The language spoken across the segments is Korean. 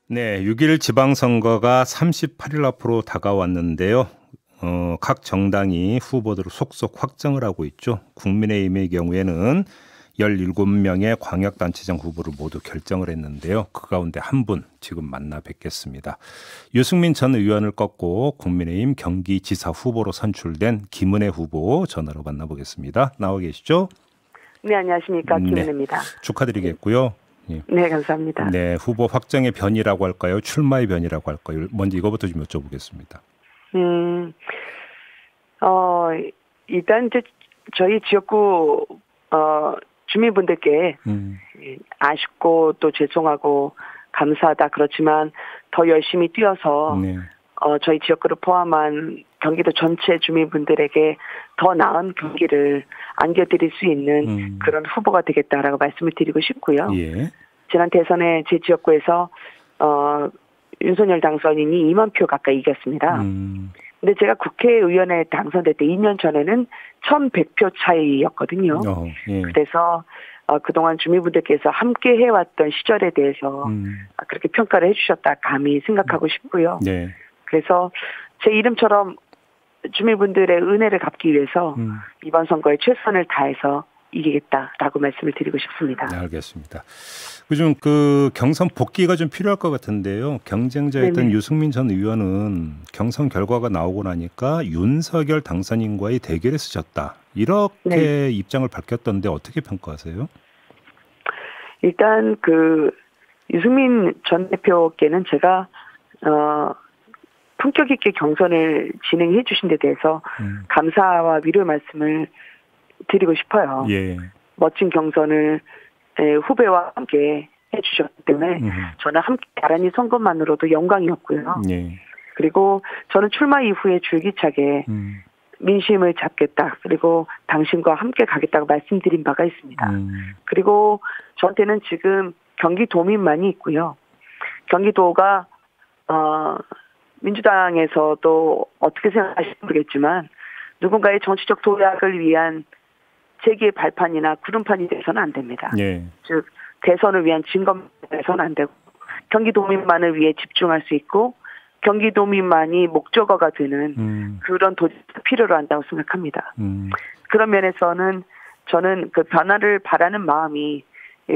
네, 6일 지방선거가 38일 앞으로 다가왔는데요. 각 정당이 후보들을 속속 확정을 하고 있죠. 국민의힘의 경우에는 17명의 광역단체장 후보를 모두 결정을 했는데요. 그 가운데 한 분 지금 만나 뵙겠습니다. 유승민 전 의원을 꺾고 국민의힘 경기지사 후보로 선출된 김은혜 후보 전화로 만나보겠습니다. 나와 계시죠? 네, 안녕하십니까. 김은혜입니다. 축하드리겠고요. 예. 네, 감사합니다. 네, 후보 확정의 변이라고 할까요? 출마의 변이라고 할까요? 먼저 이거부터 좀 여쭤보겠습니다. 일단 이제 저희 지역구 주민분들께 아쉽고 또 죄송하고 감사하다. 그렇지만 더 열심히 뛰어서 네. 저희 지역구를 포함한 경기도 전체 주민분들에게 더 나은 경기를 안겨드릴 수 있는 그런 후보가 되겠다라고 말씀을 드리고 싶고요. 예. 지난 대선에 제 지역구에서 윤석열 당선인이 2만 표 가까이 이겼습니다. 근데 제가 국회의원에 당선될 때 2년 전에는 1,100표 차이였거든요. 예. 그래서 그동안 주민분들께서 함께 해왔던 시절에 대해서 그렇게 평가를 해주셨다 감히 생각하고 싶고요. 네. 그래서 제 이름처럼 주민분들의 은혜를 갚기 위해서 이번 선거에 최선을 다해서 이기겠다라고 말씀을 드리고 싶습니다. 네, 알겠습니다. 요즘 그 경선 복귀가 좀 필요할 것 같은데요. 경쟁자였던 네네. 유승민 전 의원은 경선 결과가 나오고 나니까 윤석열 당선인과의 대결에서 졌다. 이렇게 네. 입장을 밝혔던데 어떻게 평가하세요? 일단 유승민 전 대표께는 제가 품격 있게 경선을 진행해 주신 데 대해서 감사와 위로의 말씀을 드리고 싶어요. 예. 멋진 경선을 후배와 함께 해주셨기 때문에 저는 함께 나란히 선 것만으로도 영광이었고요. 예. 그리고 저는 출마 이후에 줄기차게 민심을 잡겠다. 그리고 당신과 함께 가겠다고 말씀드린 바가 있습니다. 그리고 저한테는 지금 경기도민만이 있고요. 경기도가 민주당에서도 어떻게 생각하실지 모르겠지만 누군가의 정치적 도약을 위한 재기의 발판이나 구름판이 돼서는 안 됩니다. 예. 즉 대선을 위한 진검이 돼서는 안 되고 경기도민만을 위해 집중할 수 있고 경기도민만이 목적어가 되는 그런 도지가 필요로 한다고 생각합니다. 그런 면에서는 저는 그 변화를 바라는 마음이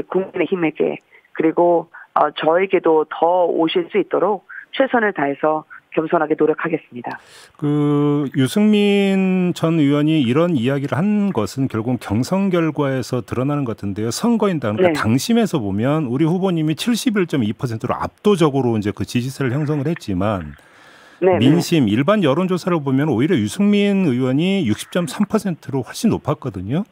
국민의힘에게 그리고 저에게도 더 오실 수 있도록 최선을 다해서 겸손하게 노력하겠습니다. 유승민 전 의원이 이런 이야기를 한 것은 결국 경선 결과에서 드러나는 것 같은데요. 선거인단 그러니까 네. 당심에서 보면 우리 후보님이 71.2%로 압도적으로 이제 그 지지세를 형성을 했지만 네, 민심 일반 여론조사를 보면 오히려 유승민 의원이 60.3%로 훨씬 높았거든요.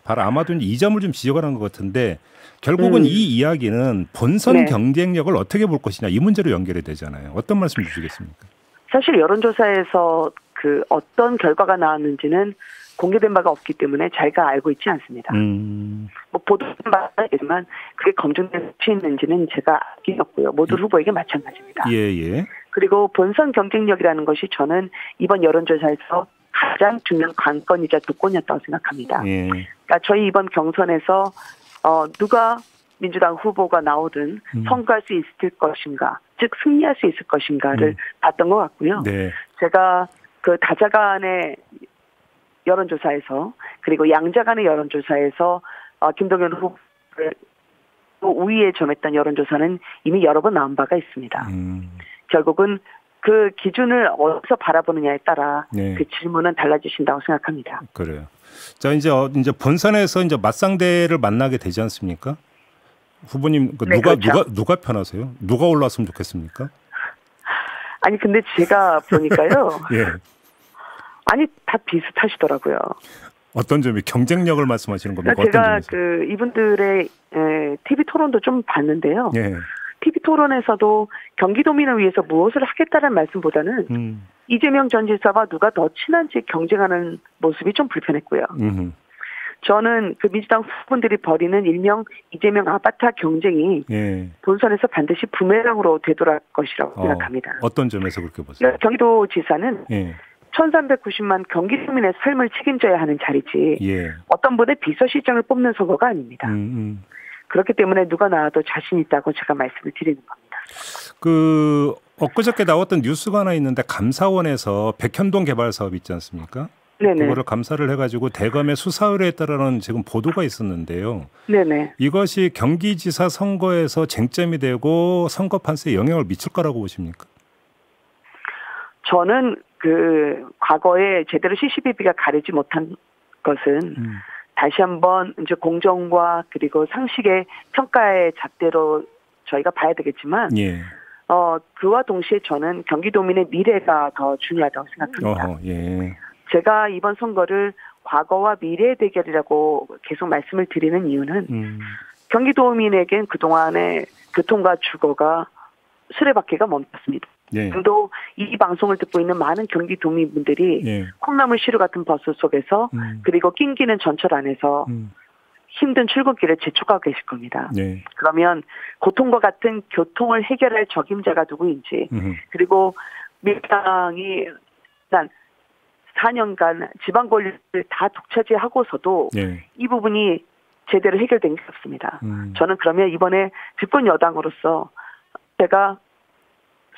바로 아마도 이 점을 좀 지적을 한 것 같은데 결국은 이 이야기는 본선 네. 경쟁력을 어떻게 볼 것이냐 이 문제로 연결이 되잖아요. 어떤 말씀 주시겠습니까? 사실 여론조사에서 어떤 결과가 나왔는지는 공개된 바가 없기 때문에 자기가 알고 있지 않습니다. 뭐 보도된 바가 있지만 그게 검증된 수치인지는 제가 알기 없고요. 모든 후보에게 마찬가지입니다. 예. 그리고 본선 경쟁력이라는 것이 저는 이번 여론조사에서 가장 중요한 관건이자 조건이었다고 생각합니다. 예. 그러니까 저희 이번 경선에서 누가 민주당 후보가 나오든 선거할 수 있을 것인가, 즉 승리할 수 있을 것인가를 봤던 것 같고요. 네. 제가 그 다자간의 여론조사에서 그리고 양자간의 여론조사에서 김동연 후보를 우위에 점했던 여론조사는 이미 여러 번 나온 바가 있습니다. 결국은 그 기준을 어디서 바라보느냐에 따라 네. 그 질문은 달라지신다고 생각합니다. 그래요. 자, 이제 본선에서 이제 맞상대를 만나게 되지 않습니까? 후보님 네, 그렇죠. 누가 편하세요? 누가 올라왔으면 좋겠습니까? 아니 근데 제가 보니까요. 예. 아니 다 비슷하시더라고요. 어떤 점이 경쟁력을 말씀하시는 겁니까? 그러니까 어떤 제가 점에서? 이분들의 TV 토론도 좀 봤는데요. 예. TV 토론에서도 경기도민을 위해서 무엇을 하겠다는 말씀보다는 이재명 전 지사와 누가 더 친한지 경쟁하는 모습이 좀 불편했고요. 저는 그 민주당 후보들이 벌이는 일명 이재명 아바타 경쟁이 예. 본선에서 반드시 부메랑으로 되돌아갈 것이라고 생각합니다. 어떤 점에서 그렇게 보세요? 경기도지사는 예. 1390만 경기도민의 삶을 책임져야 하는 자리지 예. 어떤 분의 비서실장을 뽑는 선거가 아닙니다. 그렇기 때문에 누가 나와도 자신 있다고 제가 말씀을 드리는 겁니다. 엊그저께 나왔던 뉴스가 하나 있는데 감사원에서 백현동 개발 사업 있지 않습니까? 네네. 그거를 감사를 해가지고 대검에 수사 의뢰했다라는 지금 보도가 있었는데요. 네네. 이것이 경기지사 선거에서 쟁점이 되고 선거 판세에 영향을 미칠 거라고 보십니까? 저는 과거에 제대로 CCBB가 가리지 못한 것은 다시 한번 이제 공정과 그리고 상식의 평가의 잣대로 저희가 봐야 되겠지만, 예. 그와 동시에 저는 경기도민의 미래가 더 중요하다고 생각합니다. 예. 제가 이번 선거를 과거와 미래의 대결이라고 계속 말씀을 드리는 이유는 경기도민에겐 그동안의 교통과 주거가 수레바퀴가 멈췄습니다. 예. 또 이 방송을 듣고 있는 많은 경기도민분들이 예. 콩나물 시루 같은 버스 속에서 그리고 낑기는 전철 안에서 힘든 출근길을 재촉하고 계실 겁니다. 네. 그러면 고통과 같은 교통을 해결할 적임자가 누구인지 그리고 민주당이 4년간 지방 권리를 다 독차지하고서도 네. 이 부분이 제대로 해결된 게 없습니다. 저는 그러면 이번에 집권 여당으로서 제가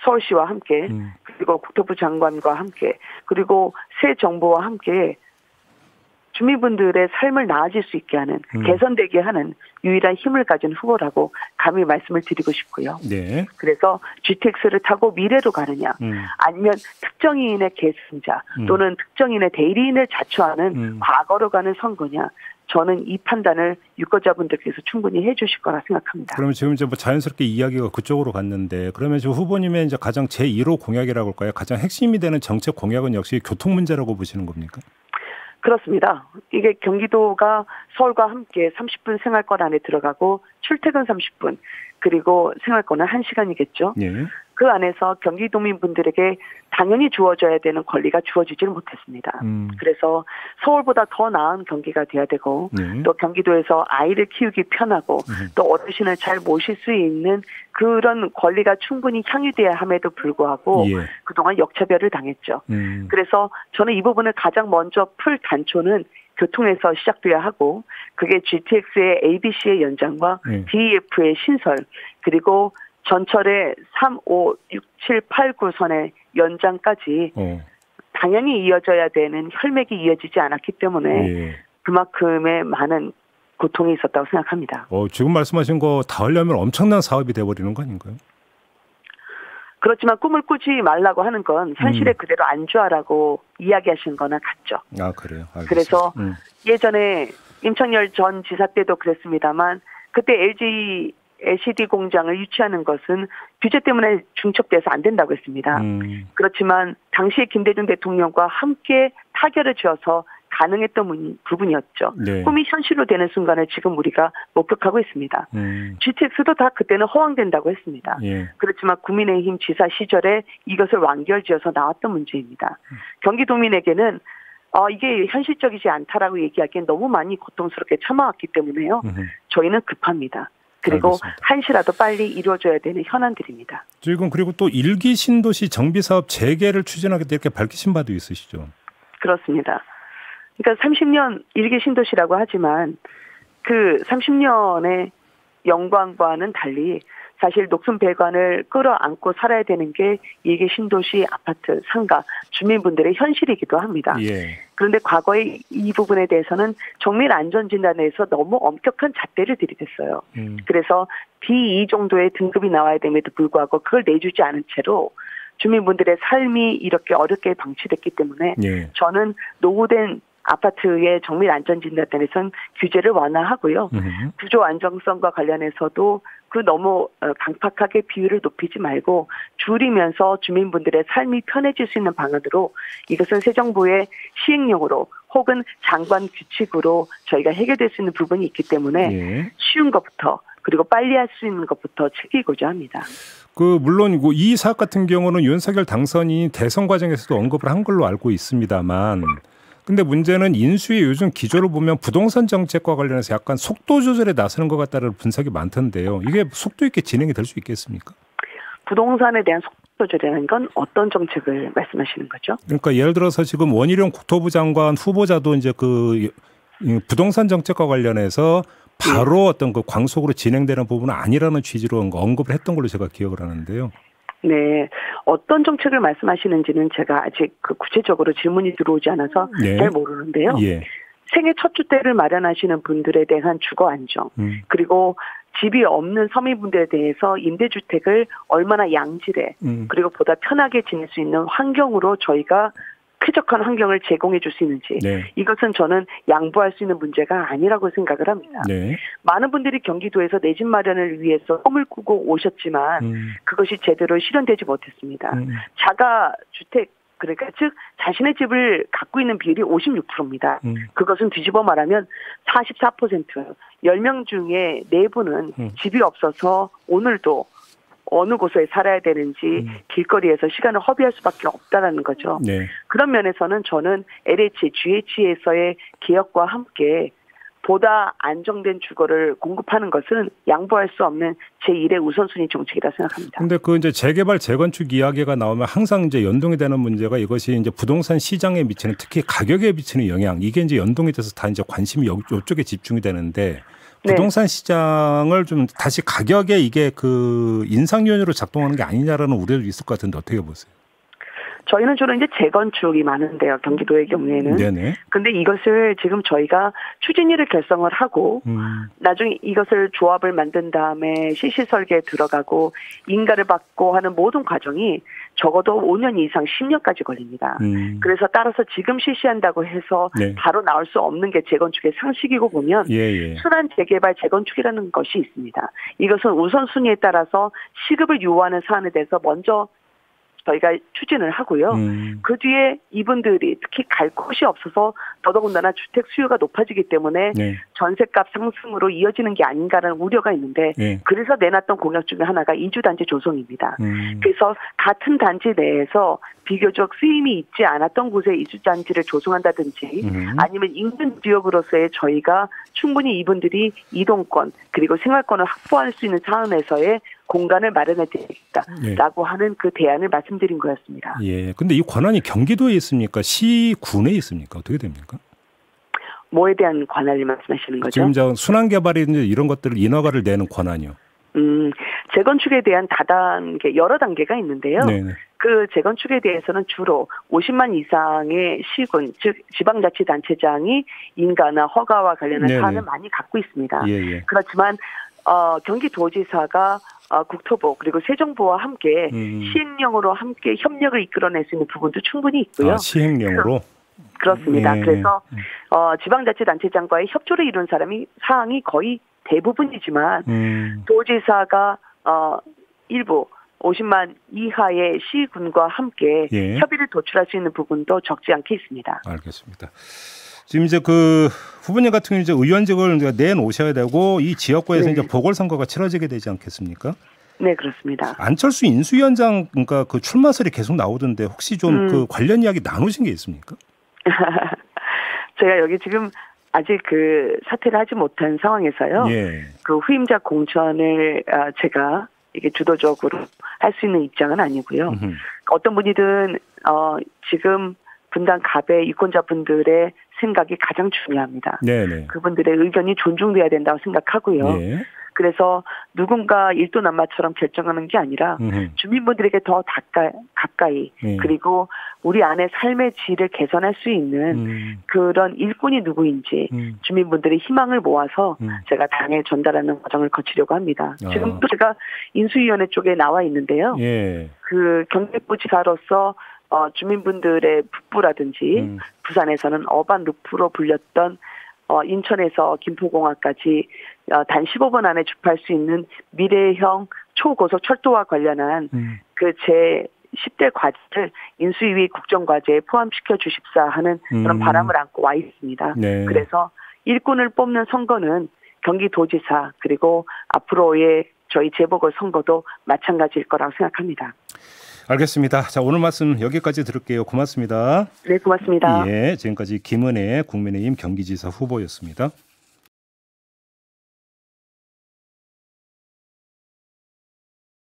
서울시와 함께 그리고 국토부 장관과 함께 그리고 새 정부와 함께 주민분들의 삶을 나아질 수 있게 하는 개선되게 하는 유일한 힘을 가진 후보라고 감히 말씀을 드리고 싶고요. 네. 그래서 GTX를 타고 미래로 가느냐 아니면 특정인의 계승자 또는 특정인의 대리인을 자처하는 과거로 가는 선거냐 저는 이 판단을 유권자분들께서 충분히 해주실 거라 생각합니다. 그러면 지금 이제 자연스럽게 이야기가 그쪽으로 갔는데 그러면 지금 후보님의 이제 가장 제1호 공약이라고 할까요? 가장 핵심이 되는 정책 공약은 역시 교통 문제라고 보시는 겁니까? 그렇습니다. 이게 경기도가 서울과 함께 30분 생활권 안에 들어가고 출퇴근 30분 그리고 생활권은 1시간이겠죠. 예. 그 안에서 경기도민분들에게 당연히 주어져야 되는 권리가 주어지질 못했습니다. 그래서 서울보다 더 나은 경기가 돼야 되고 또 경기도에서 아이를 키우기 편하고 또 어르신을 잘 모실 수 있는 그런 권리가 충분히 향유돼야 함에도 불구하고 예. 그동안 역차별을 당했죠. 그래서 저는 이 부분을 가장 먼저 풀 단초는 교통에서 시작돼야 하고 그게 GTX의 ABC의 연장과 DEF의 신설 그리고 전철의 3, 5, 6, 7, 8, 9선의 연장까지 당연히 이어져야 되는 혈맥이 이어지지 않았기 때문에 그만큼의 많은 고통이 있었다고 생각합니다. 지금 말씀하신 거 다 하려면 엄청난 사업이 돼버리는 거 아닌가요? 그렇지만 꿈을 꾸지 말라고 하는 건 현실에 그대로 안주하라고 이야기하신 거나 같죠. 아, 그래요? 알겠습니다. 그래서 예전에 임창열 전 지사 때도 그랬습니다만 그때 LG LCD 공장을 유치하는 것은 규제 때문에 중첩돼서 안 된다고 했습니다. 그렇지만 당시에 김대중 대통령과 함께 타결을 지어서 가능했던 부분이었죠. 네. 꿈이 현실로 되는 순간을 지금 우리가 목격하고 있습니다. GTX도 다 그때는 허황된다고 했습니다. 예. 그렇지만 국민의힘 지사 시절에 이것을 완결지어서 나왔던 문제입니다. 경기도민에게는 이게 현실적이지 않다라고 얘기하기엔 너무 많이 고통스럽게 참아왔기 때문에요. 저희는 급합니다. 그리고 알겠습니다. 한시라도 빨리 이루어져야 되는 현안들입니다. 지금 그리고 또 1기 신도시 정비사업 재개를 추진하겠다 이렇게 밝히신 바도 있으시죠? 그렇습니다. 그러니까 30년 1기 신도시라고 하지만 그 30년의 영광과는 달리 사실 녹슨 배관을 끌어안고 살아야 되는 게 2기 신도시 아파트, 상가, 주민분들의 현실이기도 합니다. 예. 그런데 과거에 이 부분에 대해서는 정밀 안전진단에서 너무 엄격한 잣대를 들이댔어요. 그래서 B2 정도의 등급이 나와야 됨에도 불구하고 그걸 내주지 않은 채로 주민분들의 삶이 이렇게 어렵게 방치됐기 때문에 저는 노후된 아파트의 정밀 안전진단에선 규제를 완화하고요. 구조 안정성과 관련해서도 그 너무 강팍하게 비율을 높이지 말고 줄이면서 주민분들의 삶이 편해질 수 있는 방안으로 이것은 새 정부의 시행령으로 혹은 장관 규칙으로 저희가 해결될 수 있는 부분이 있기 때문에 쉬운 것부터 그리고 빨리 할 수 있는 것부터 챙기고자 합니다. 물론 이 사업 같은 경우는 윤석열 당선인이 대선 과정에서도 언급을 한 걸로 알고 있습니다만 근데 문제는 인수위 요즘 기조를 보면 부동산 정책과 관련해서 약간 속도 조절에 나서는 것 같다는 분석이 많던데요. 이게 속도 있게 진행이 될 수 있겠습니까? 부동산에 대한 속도 조절이라는 건 어떤 정책을 말씀하시는 거죠? 그러니까 예를 들어서 지금 원희룡 국토부 장관 후보자도 이제 부동산 정책과 관련해서 바로 어떤 그 광속으로 진행되는 부분은 아니라는 취지로 언급을 했던 걸로 제가 기억을 하는데요. 네. 어떤 정책을 말씀하시는지는 제가 아직 그 구체적으로 질문이 들어오지 않아서 네. 잘 모르는데요. 예. 생애 첫 주택을 마련하시는 분들에 대한 주거 안정, 그리고 집이 없는 서민분들에 대해서 임대주택을 얼마나 양질의 그리고 보다 편하게 지낼 수 있는 환경으로 저희가 쾌적한 환경을 제공해 줄 수 있는지 네. 이것은 저는 양보할 수 있는 문제가 아니라고 생각을 합니다. 네. 많은 분들이 경기도에서 내 집 마련을 위해서 꿈을 꾸고 오셨지만 그것이 제대로 실현되지 못했습니다. 자가주택 그러니까 즉 자신의 집을 갖고 있는 비율이 56%입니다. 그것은 뒤집어 말하면 44%, 10명 중에 4분은 집이 없어서 오늘도 어느 곳에 살아야 되는지 길거리에서 시간을 허비할 수밖에 없다라는 거죠. 네. 그런 면에서는 저는 LH, GH에서의 개혁과 함께 보다 안정된 주거를 공급하는 것은 양보할 수 없는 제1의 우선순위 정책이라 생각합니다. 근데 그 이제 재개발, 재건축 이야기가 나오면 항상 이제 연동이 되는 문제가 이것이 이제 부동산 시장에 미치는 특히 가격에 미치는 영향 이게 이제 연동이 돼서 다 이제 관심이 이쪽에 집중이 되는데 부동산 시장을 좀 다시 가격에 이게 그 인상 요인으로 작동하는 게 아니냐라는 우려도 있을 것 같은데 어떻게 보세요? 저희는 주로 이제 재건축이 많은데요, 경기도의 경우에는. 네네. 근데 이것을 지금 저희가 추진위를 결성을 하고, 나중에 이것을 조합을 만든 다음에 실시 설계에 들어가고, 인가를 받고 하는 모든 과정이 적어도 5년 이상 10년까지 걸립니다. 그래서 따라서 지금 실시한다고 해서 네. 바로 나올 수 없는 게 재건축의 상식이고 보면, 순환 재개발 재건축이라는 것이 있습니다. 이것은 우선순위에 따라서 시급을 요구하는 사안에 대해서 먼저 저희가 추진을 하고요. 그 뒤에 이분들이 특히 갈 곳이 없어서 더더군다나 주택 수요가 높아지기 때문에 네. 전셋값 상승으로 이어지는 게 아닌가라는 우려가 있는데 그래서 내놨던 공약 중에 하나가 이주단지 조성입니다. 그래서 같은 단지 내에서 비교적 쓰임이 있지 않았던 곳에 이주단지를 조성한다든지 아니면 인근 지역으로서의 저희가 충분히 이분들이 이동권 그리고 생활권을 확보할 수 있는 차원에서의 공간을 마련해 드리겠다라고 하는 그 대안을 말씀드린 거였습니다. 예. 근데 이 권한이 경기도에 있습니까? 시군에 있습니까? 어떻게 됩니까? 뭐에 대한 권한을 말씀하시는 거죠? 지금 저 순환개발이든지 이런 것들을 인허가를 내는 권한이요. 재건축에 대한 다단계 여러 단계가 있는데요. 네네. 그 재건축에 대해서는 주로 50만 이상의 시군, 즉 지방자치단체장이 인가나 허가와 관련한 사안을 많이 갖고 있습니다. 예예. 그렇지만 경기도지사가 국토부 그리고 세정부와 함께 시행령으로 함께 협력을 이끌어낼 수 있는 부분도 충분히 있고요. 시행령으로? 그렇습니다. 그래서 지방자치단체장과의 협조를 이룬 사항이 거의 대부분이지만 도지사가 일부 50만 이하의 시군과 함께 협의를 도출할 수 있는 부분도 적지 않게 있습니다. 알겠습니다. 지금 이제 그 후보님 같은 경우 이제 의원직을 내놓으셔야 되고 이 지역구에서 이제 보궐선거가 치러지게 되지 않겠습니까? 네, 그렇습니다. 안철수 인수위원장 그러니까 그 출마설이 계속 나오던데 혹시 좀 그 관련 이야기 나누신 게 있습니까? 제가 여기 지금 아직 그 사퇴를 하지 못한 상황에서요. 그 후임자 공천을 제가 이게 주도적으로 할 수 있는 입장은 아니고요. 어떤 분이든 지금 분당 갑의 유권자분들의 생각이 가장 중요합니다. 네네. 그분들의 의견이 존중돼야 된다고 생각하고요. 그래서 누군가 일도남마처럼 결정하는 게 아니라 주민분들에게 더 가까이 그리고 우리 안에 삶의 질을 개선할 수 있는 그런 일꾼이 누구인지 주민분들의 희망을 모아서 제가 당에 전달하는 과정을 거치려고 합니다. 지금도 제가 인수위원회 쪽에 나와 있는데요. 그 경기도지사로서 주민분들의 북부라든지 부산에서는 어반 루프로 불렸던 인천에서 김포공항까지 단 15분 안에 접할 수 있는 미래형 초고속 철도와 관련한 그 제 10대 과제를 인수위 국정과제에 포함시켜 주십사 하는 그런 바람을 안고 와 있습니다. 그래서 일꾼을 뽑는 선거는 경기도지사 그리고 앞으로의 저희 재보궐선거도 마찬가지일 거라고 생각합니다. 알겠습니다. 자, 오늘 말씀 여기까지 들을게요. 고맙습니다. 네, 고맙습니다. 예, 지금까지 김은혜 국민의힘 경기지사 후보였습니다.